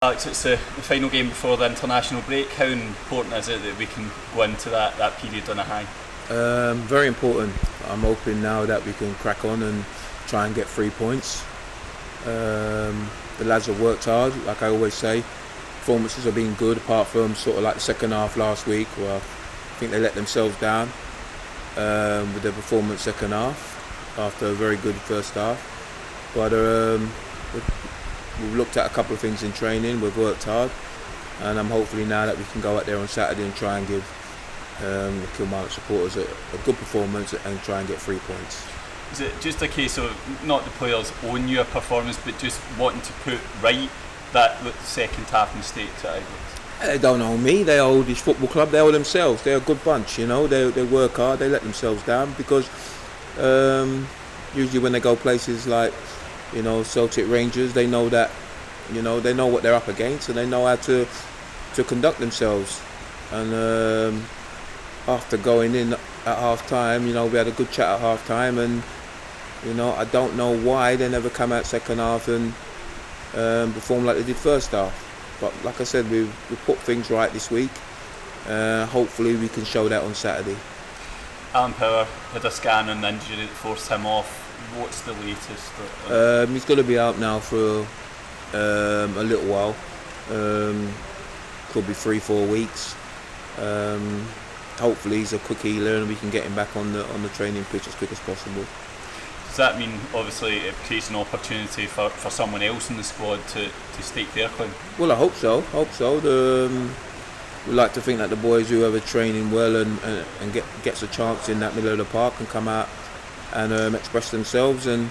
Alex, it's the final game before the international break. How important is it that we can go into that period on a high? Very important. I'm hoping now that we can crack on and try and get 3 points. The lads have worked hard, like I always say. Performances have been good, apart from sort of like the second half last week, where I think they let themselves down with their performance second half after a very good first half. But we've looked at a couple of things in training, we've worked hard, and I'm hopefully now that we can go out there on Saturday and try and give the Kilmarnock supporters a good performance and try and get 3 points. Is it just a case of not the players own your performance, but just wanting to put right that second half mistakes that I guess? They don't owe me, they owe this football club, they owe themselves. They're a good bunch, you know, they work hard, they let themselves down because usually when they go places like, you know, Celtic, Rangers, they know that, you know, they know what they're up against and they know how to conduct themselves. And after going in at half time, you know, we had a good chat at half time, and you know, I don't know why they never come out second half and perform like they did first half. But like I said, we put things right this week. Hopefully we can show that on Saturday. Alan Power had a scan on the injury that forced him off. What's the latest? He's going to be out now for a little while. Could be 3-4 weeks. Hopefully he's a quick healer and we can get him back on the training pitch as quick as possible. Does that mean obviously it creates an opportunity for someone else in the squad to stake their claim? Well, I hope so. We like to think that the boys who are training well and gets a chance in that middle of the park and come out and express themselves and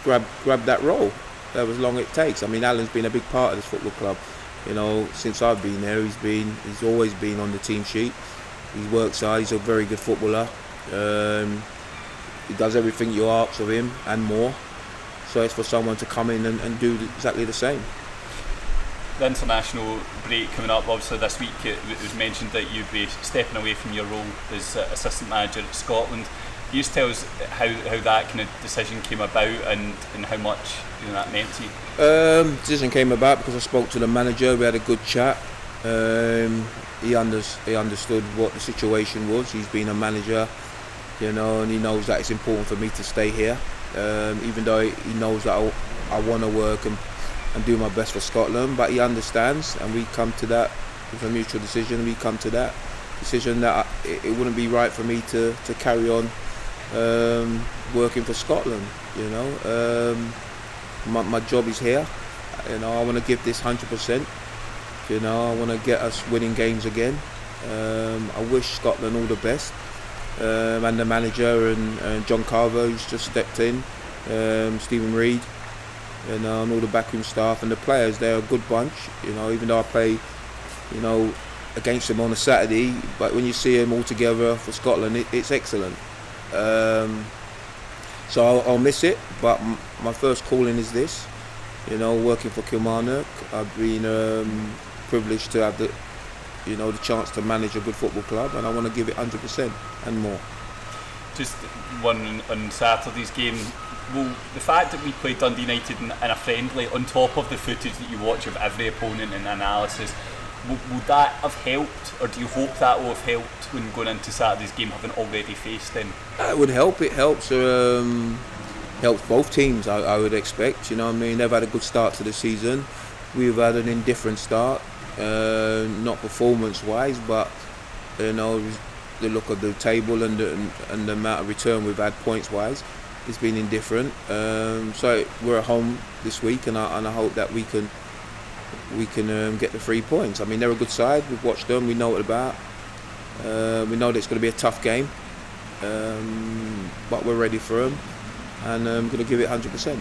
grab that role, however long it takes. I mean, Alan's been a big part of this football club. You know, since I've been there, he's always been on the team sheet. He works hard. He's a very good footballer. He does everything you ask of him and more. So it's for someone to come in and do exactly the same. The international break coming up, obviously this week it was mentioned that you'd be stepping away from your role as assistant manager at Scotland. Can you just tell us how that kind of decision came about and how much that meant to you? Decision came about because I spoke to the manager. We had a good chat. He understood what the situation was. He's been a manager, you know, and he knows that it's important for me to stay here. Even though he knows that I want to work and do my best for Scotland, but he understands, and we come to that with a mutual decision. We come to that decision that it wouldn't be right for me to carry on working for Scotland. You know, my job is here. You know, I want to give this 100%. You know, I want to get us winning games again. I wish Scotland all the best, and the manager and John Carver, who's just stepped in, Stephen Reid, and all the backroom staff and the players. They're a good bunch. You know, even though I play, you know, against them on a Saturday, but when you see them all together for Scotland, it's excellent. So I'll miss it, but my first calling is this. You know, working for Kilmarnock. I've been privileged to have the chance to manage a good football club, and I want to give it 100% and more. Just one on Saturday's game. Well, the fact that we played Dundee United in a friendly, on top of the footage that you watch of every opponent and analysis, would that have helped, or do you hope that will have helped when going into Saturday's game, having already faced them? It would help. It helps. Helps both teams, I would expect. You know what I mean? They've had a good start to the season. We've had an indifferent start, not performance-wise, but you know, the look of the table and the amount of return we've had points-wise, it's been indifferent. So we're at home this week, and I hope that we can get the 3 points. I mean, they're a good side. We've watched them. We know what about. We know that it's going to be a tough game, but we're ready for them, and I'm going to give it 100%.